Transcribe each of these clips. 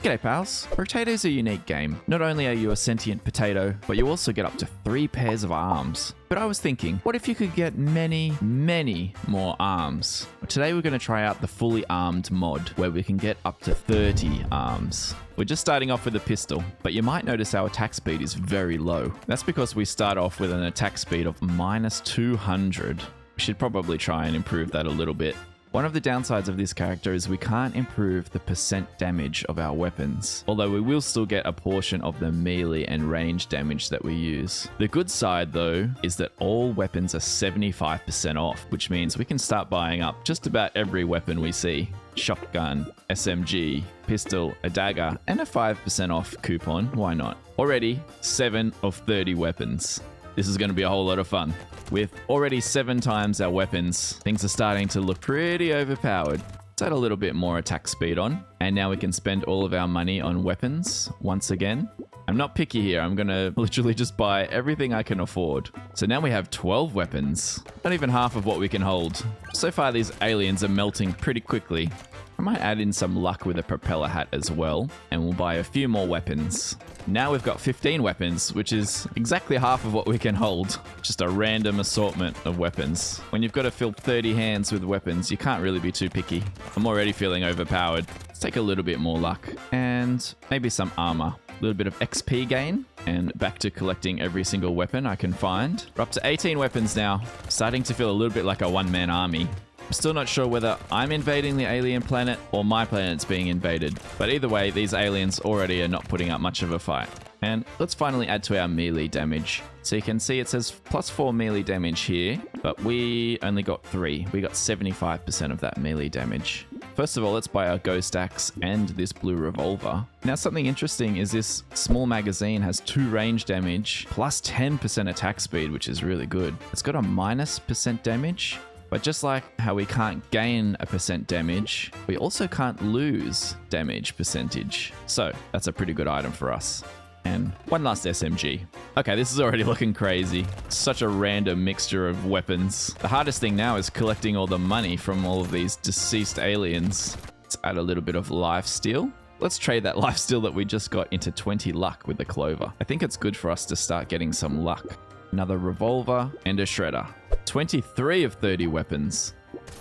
G'day pals, Brotato's a unique game. Not only are you a sentient potato, but you also get up to 3 pairs of arms. But I was thinking, what if you could get many more arms? Today we're going to try out the fully armed mod, where we can get up to 30 arms. We're just starting off with a pistol, but you might notice our attack speed is very low. That's because we start off with an attack speed of -200. We should probably try and improve that a little bit. One of the downsides of this character is we can't improve the percent damage of our weapons, although we will still get a portion of the melee and range damage that we use. The good side though is that all weapons are 75% off, which means we can start buying up just about every weapon we see. Shotgun, SMG, pistol, a dagger, and a 5% off coupon, why not? Already 7 of 30 weapons. This is going to be a whole lot of fun. With already 7 times our weapons, things are starting to look pretty overpowered. Let's add a little bit more attack speed on, and now we can spend all of our money on weapons once again. I'm not picky here, I'm going to literally just buy everything I can afford. So now we have 12 weapons, not even half of what we can hold. So far these aliens are melting pretty quickly. I might add in some luck with a propeller hat as well, and we'll buy a few more weapons. Now we've got 15 weapons, which is exactly half of what we can hold. Just a random assortment of weapons. When you've got to fill 30 hands with weapons, you can't really be too picky. I'm already feeling overpowered. Let's take a little bit more luck, and maybe some armor. A little bit of XP gain, and back to collecting every single weapon I can find. We're up to 18 weapons now. Starting to feel a little bit like a one-man army. I'm still not sure whether I'm invading the alien planet or my planet's being invaded, but either way, these aliens already are not putting up much of a fight. And let's finally add to our melee damage. So you can see it says +4 melee damage here, but we only got 3. We got 75% of that melee damage. First of all, let's buy our ghost axe and this blue revolver. Now something interesting is this small magazine has 2 range damage plus 10% attack speed, which is really good. It's got a -% damage. But just like how we can't gain a % damage, we also can't lose damage percentage. So that's a pretty good item for us. And one last SMG. Okay, this is already looking crazy. Such a random mixture of weapons. The hardest thing now is collecting all the money from all of these deceased aliens. Let's add a little bit of lifesteal. Let's trade that lifesteal that we just got into 20 luck with the clover. I think it's good for us to start getting some luck. Another revolver and a shredder. 23 of 30 weapons.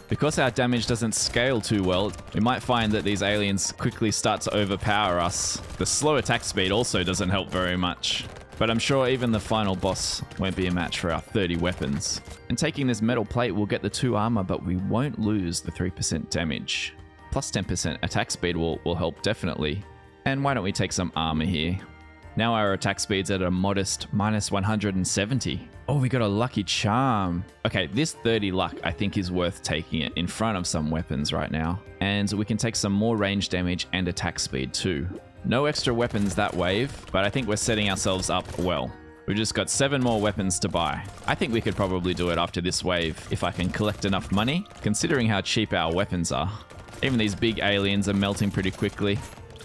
Because our damage doesn't scale too well, we might find that these aliens quickly start to overpower us. The slow attack speed also doesn't help very much. But I'm sure even the final boss won't be a match for our 30 weapons. And taking this metal plate will get the 2 armor, but we won't lose the 3% damage. Plus 10% attack speed will help definitely. And why don't we take some armor here? Now our attack speed's at a modest -170. Oh, we got a lucky charm. Okay, this 30 luck I think is worth taking it in front of some weapons right now. And we can take some more range damage and attack speed too. No extra weapons that wave, but I think we're setting ourselves up well. We've just got 7 more weapons to buy. I think we could probably do it after this wave if I can collect enough money, considering how cheap our weapons are. Even these big aliens are melting pretty quickly.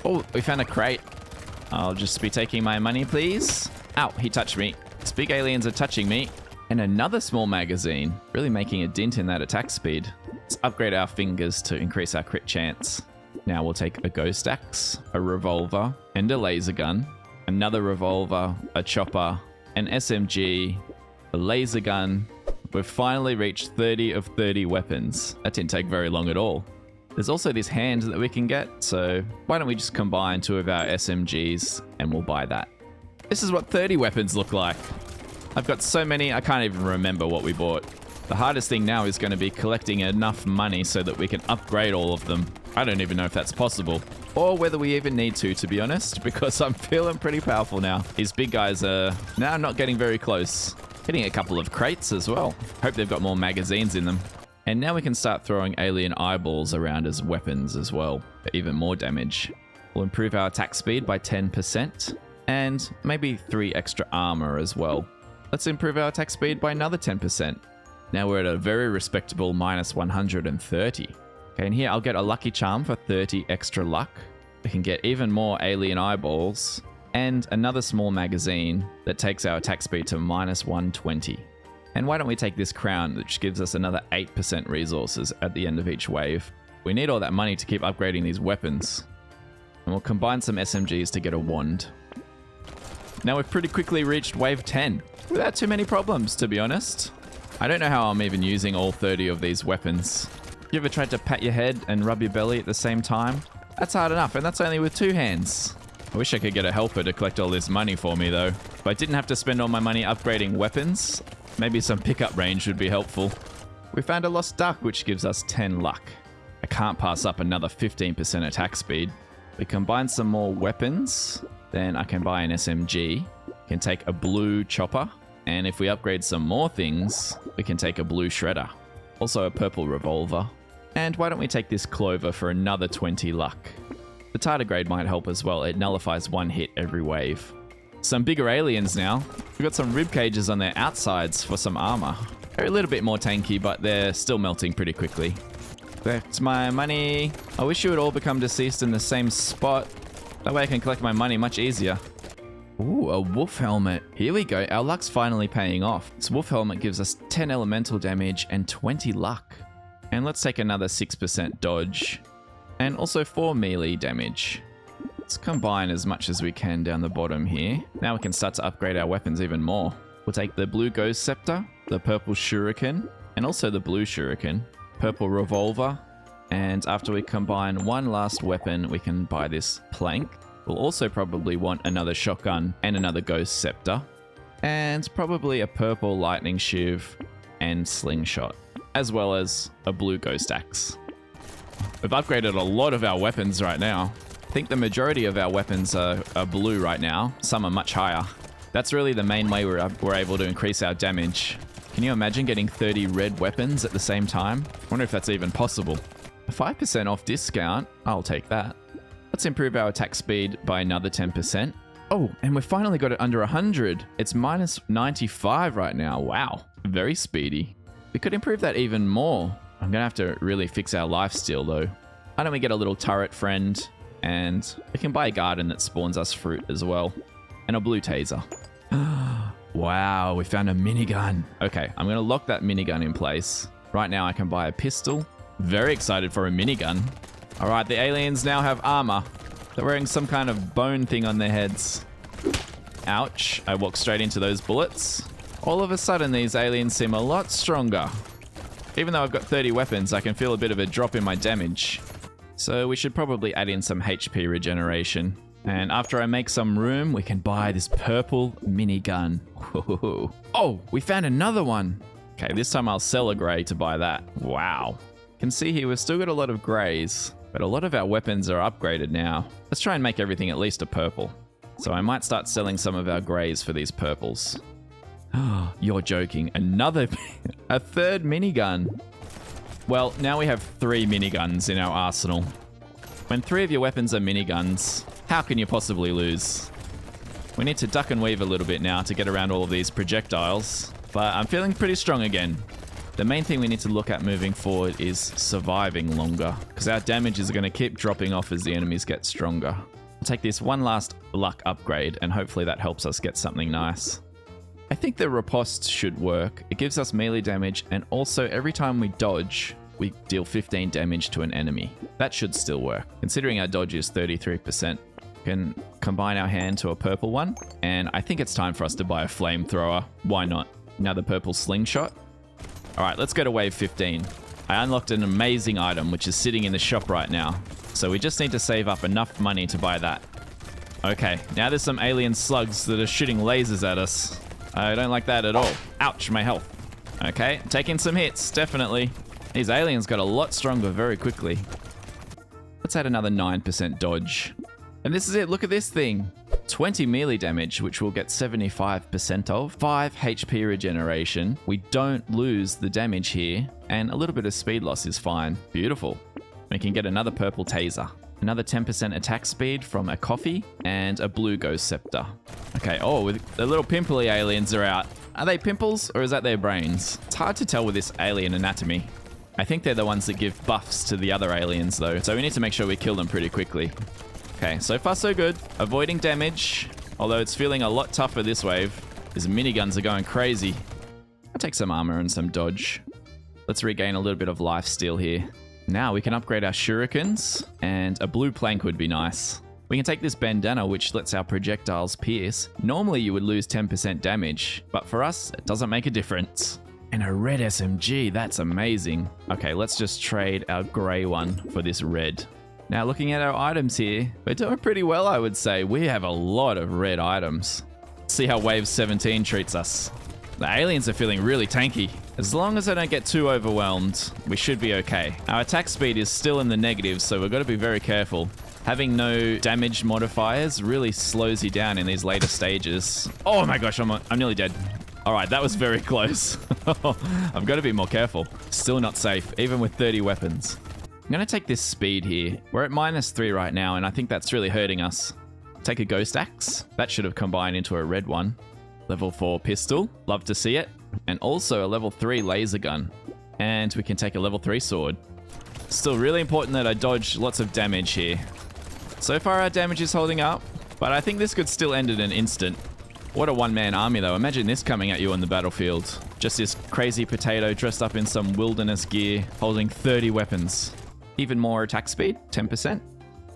Oh, we found a crate. I'll just be taking my money, please. Ow, he touched me. These big aliens are touching me. And another small magazine, really making a dent in that attack speed. Let's upgrade our fingers to increase our crit chance. Now we'll take a ghost axe, a revolver, and a laser gun. Another revolver, a chopper, an SMG, a laser gun. We've finally reached 30 of 30 weapons. That didn't take very long at all. There's also this hand that we can get, so why don't we just combine 2 of our SMGs and we'll buy that. This is what 30 weapons look like. I've got so many, I can't even remember what we bought. The hardest thing now is going to be collecting enough money so that we can upgrade all of them. I don't even know if that's possible, or whether we even need to be honest, because I'm feeling pretty powerful now. These big guys are now not getting very close. Hitting a couple of crates as well. Hope they've got more magazines in them. And now we can start throwing alien eyeballs around as weapons as well, for even more damage. We'll improve our attack speed by 10%, and maybe 3 extra armor as well. Let's improve our attack speed by another 10%. Now we're at a very respectable -130. Okay, and here I'll get a lucky charm for 30 extra luck. We can get even more alien eyeballs, and another small magazine that takes our attack speed to -120. And why don't we take this crown, which gives us another 8% resources at the end of each wave. We need all that money to keep upgrading these weapons. And we'll combine some SMGs to get a wand. Now we've pretty quickly reached wave 10 without too many problems, to be honest. I don't know how I'm even using all 30 of these weapons. You ever tried to pat your head and rub your belly at the same time? That's hard enough, and that's only with 2 hands. I wish I could get a helper to collect all this money for me, though. If I didn't have to spend all my money upgrading weapons, maybe some pickup range would be helpful. We found a lost duck, which gives us 10 luck. I can't pass up another 15% attack speed. We combine some more weapons, then I can buy an SMG, can take a blue chopper, and if we upgrade some more things, we can take a blue shredder. Also a purple revolver. And why don't we take this clover for another 20 luck? The tardigrade might help as well. It nullifies 1 hit every wave. Some bigger aliens now. We've got some rib cages on their outsides for some armor. They're a little bit more tanky, but they're still melting pretty quickly. Collect my money. I wish you would all become deceased in the same spot. That way I can collect my money much easier. Ooh, a wolf helmet. Here we go. Our luck's finally paying off. This wolf helmet gives us 10 elemental damage and 20 luck. And let's take another 6% dodge. And also 4 melee damage. Let's combine as much as we can down the bottom here. Now we can start to upgrade our weapons even more. We'll take the blue ghost scepter, the purple shuriken, and also the blue shuriken, purple revolver, and after we combine one last weapon, we can buy this plank. We'll also probably want another shotgun and another ghost scepter, and probably a purple lightning shiv and slingshot, as well as a blue ghost axe. We've upgraded a lot of our weapons right now. I think the majority of our weapons are blue right now. Some are much higher. That's really the main way we're able to increase our damage. Can you imagine getting 30 red weapons at the same time? I wonder if that's even possible. A 5% off discount, I'll take that. Let's improve our attack speed by another 10%. Oh, and we've finally got it under 100. It's minus 95 right now. Wow, very speedy. We could improve that even more. I'm gonna have to really fix our lifesteal though. Why don't we get a little turret friend, and we can buy a garden that spawns us fruit as well. And a blue taser. Wow, we found a minigun. Okay, I'm gonna lock that minigun in place. Right now I can buy a pistol. Very excited for a minigun. All right, the aliens now have armor. They're wearing some kind of bone thing on their heads. Ouch, I walked straight into those bullets. All of a sudden, these aliens seem a lot stronger. Even though I've got 30 weapons, I can feel a bit of a drop in my damage. So we should probably add in some HP regeneration. And after I make some room, we can buy this purple minigun. Oh, we found another one. Okay, this time I'll sell a grey to buy that. Wow. You can see here we've still got a lot of greys, but a lot of our weapons are upgraded now. Let's try and make everything at least a purple. So I might start selling some of our greys for these purples. You're joking. A third minigun. Well, now we have 3 miniguns in our arsenal. When 3 of your weapons are miniguns, how can you possibly lose? We need to duck and weave a little bit now to get around all of these projectiles, but I'm feeling pretty strong again. The main thing we need to look at moving forward is surviving longer, because our damage is going to keep dropping off as the enemies get stronger. I'll take this one last luck upgrade, and hopefully that helps us get something nice. I think the riposte should work. It gives us melee damage, and also every time we dodge, we deal 15 damage to an enemy. That should still work. Considering our dodge is 33%, we can combine our hand to a purple one, and I think it's time for us to buy a flamethrower. Why not? Another purple slingshot. All right, let's go to wave 15. I unlocked an amazing item, which is sitting in the shop right now. So we just need to save up enough money to buy that. Okay, now there's some alien slugs that are shooting lasers at us. I don't like that at all. Ouch, my health. Okay, taking some hits, definitely. These aliens got a lot stronger very quickly. Let's add another 9% dodge. And this is it, look at this thing. 20 melee damage, which we'll get 75% of. 5 HP regeneration. We don't lose the damage here. And a little bit of speed loss is fine. Beautiful. We can get another purple taser. Another 10% attack speed from a coffee. And a blue ghost scepter. Okay, oh, the little pimply aliens are out. Are they pimples or is that their brains? It's hard to tell with this alien anatomy. I think they're the ones that give buffs to the other aliens though. So we need to make sure we kill them pretty quickly. Okay, so far so good. Avoiding damage, although it's feeling a lot tougher this wave. These miniguns are going crazy. I'll take some armor and some dodge. Let's regain a little bit of lifesteal here. Now we can upgrade our shurikens, and a blue plank would be nice. We can take this bandana, which lets our projectiles pierce. Normally you would lose 10% damage, but for us, it doesn't make a difference. And a red SMG, that's amazing. Okay, let's just trade our grey one for this red. Now looking at our items here, we're doing pretty well, I would say. We have a lot of red items. Let's see how wave 17 treats us. The aliens are feeling really tanky. As long as I don't get too overwhelmed, we should be okay. Our attack speed is still in the negatives, so we've got to be very careful. Having no damage modifiers really slows you down in these later stages. Oh my gosh, I'm nearly dead. All right, that was very close. I've got to be more careful. Still not safe, even with 30 weapons. I'm going to take this speed here. We're at -3 right now, and I think that's really hurting us. Take a ghost axe. That should have combined into a red one. Level 4 pistol. Love to see it. And also a level 3 laser gun. And we can take a level 3 sword. Still really important that I dodge lots of damage here. So far our damage is holding up, but I think this could still end in an instant. What a one-man army though. Imagine this coming at you on the battlefield. Just this crazy potato dressed up in some wilderness gear, holding 30 weapons. Even more attack speed, 10%.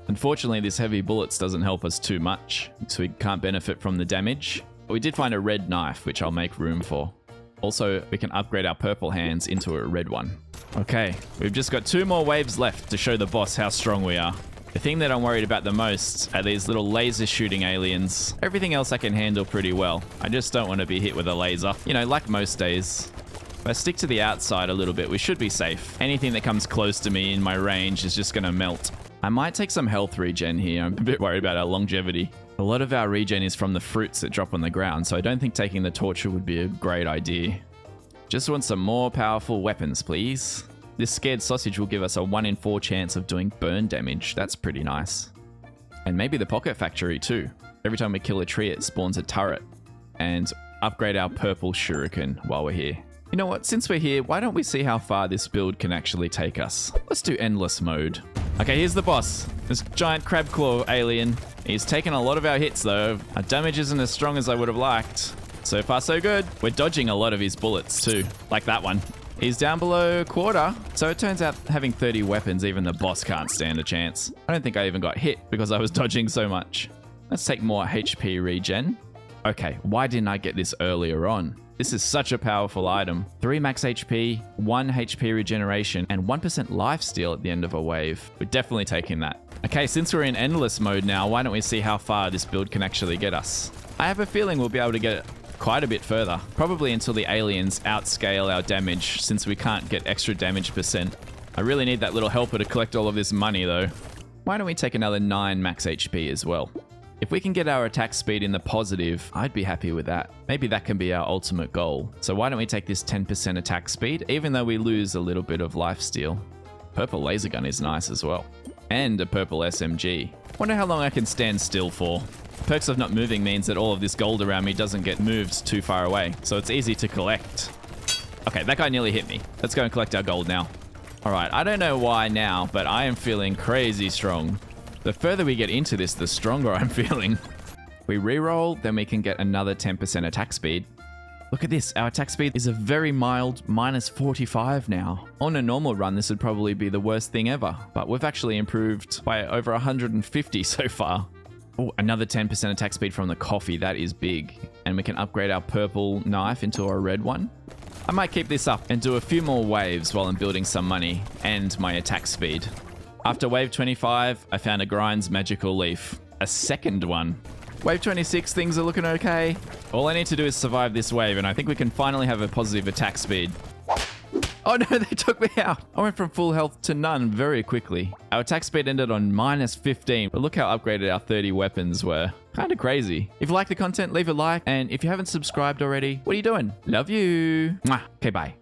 Unfortunately, this heavy bullets doesn't help us too much, so we can't benefit from the damage. But we did find a red knife, which I'll make room for. Also, we can upgrade our purple hands into a red one. Okay, we've just got 2 more waves left to show the boss how strong we are. The thing that I'm worried about the most are these little laser shooting aliens. Everything else I can handle pretty well. I just don't want to be hit with a laser. You know, like most days. If I stick to the outside a little bit, we should be safe. Anything that comes close to me in my range is just going to melt. I might take some health regen here. I'm a bit worried about our longevity. A lot of our regen is from the fruits that drop on the ground, so I don't think taking the torture would be a great idea. Just want some more powerful weapons, please. This scared sausage will give us a 1 in 4 chance of doing burn damage. That's pretty nice. And maybe the pocket factory too. Every time we kill a tree, it spawns a turret. And upgrade our purple shuriken while we're here. You know what? Since we're here, why don't we see how far this build can actually take us? Let's do endless mode. Okay, here's the boss. This giant crab claw alien. He's taken a lot of our hits though. Our damage isn't as strong as I would have liked. So far so good. We're dodging a lot of his bullets too. Like that one. He's down below quarter. So it turns out having 30 weapons, even the boss can't stand a chance. I don't think I even got hit because I was dodging so much. Let's take more HP regen. Okay, why didn't I get this earlier on? This is such a powerful item. 3 max HP, 1 HP regeneration, and 1% lifesteal at the end of a wave. We're definitely taking that. Okay, since we're in endless mode now, why don't we see how far this build can actually get us? I have a feeling we'll be able to get quite a bit further. Probably until the aliens outscale our damage, since we can't get extra damage %. I really need that little helper to collect all of this money though. Why don't we take another 9 max HP as well? If we can get our attack speed in the positive, I'd be happy with that. Maybe that can be our ultimate goal. So why don't we take this 10% attack speed, even though we lose a little bit of lifesteal. Purple laser gun is nice as well. And a purple SMG. Wonder how long I can stand still for. Perks of not moving means that all of this gold around me doesn't get moved too far away, so it's easy to collect. Okay, that guy nearly hit me. Let's go and collect our gold now. All right, I don't know why now, but I am feeling crazy strong. The further we get into this, the stronger I'm feeling. We reroll, then we can get another 10% attack speed. Look at this, our attack speed is a very mild -45 now. On a normal run, this would probably be the worst thing ever, but we've actually improved by over 150 so far. Oh, another 10% attack speed from the coffee, that is big. And we can upgrade our purple knife into a red one. I might keep this up and do a few more waves while I'm building some money and my attack speed. After wave 25, I found a Grind's magical leaf. A second one. Wave 26, things are looking okay. All I need to do is survive this wave, and I think we can finally have a positive attack speed. Oh no, they took me out. I went from full health to none very quickly. Our attack speed ended on -15, but look how upgraded our 30 weapons were. Kind of crazy. If you like the content, leave a like, and if you haven't subscribed already, what are you doing? Love you. Mwah. Okay, bye.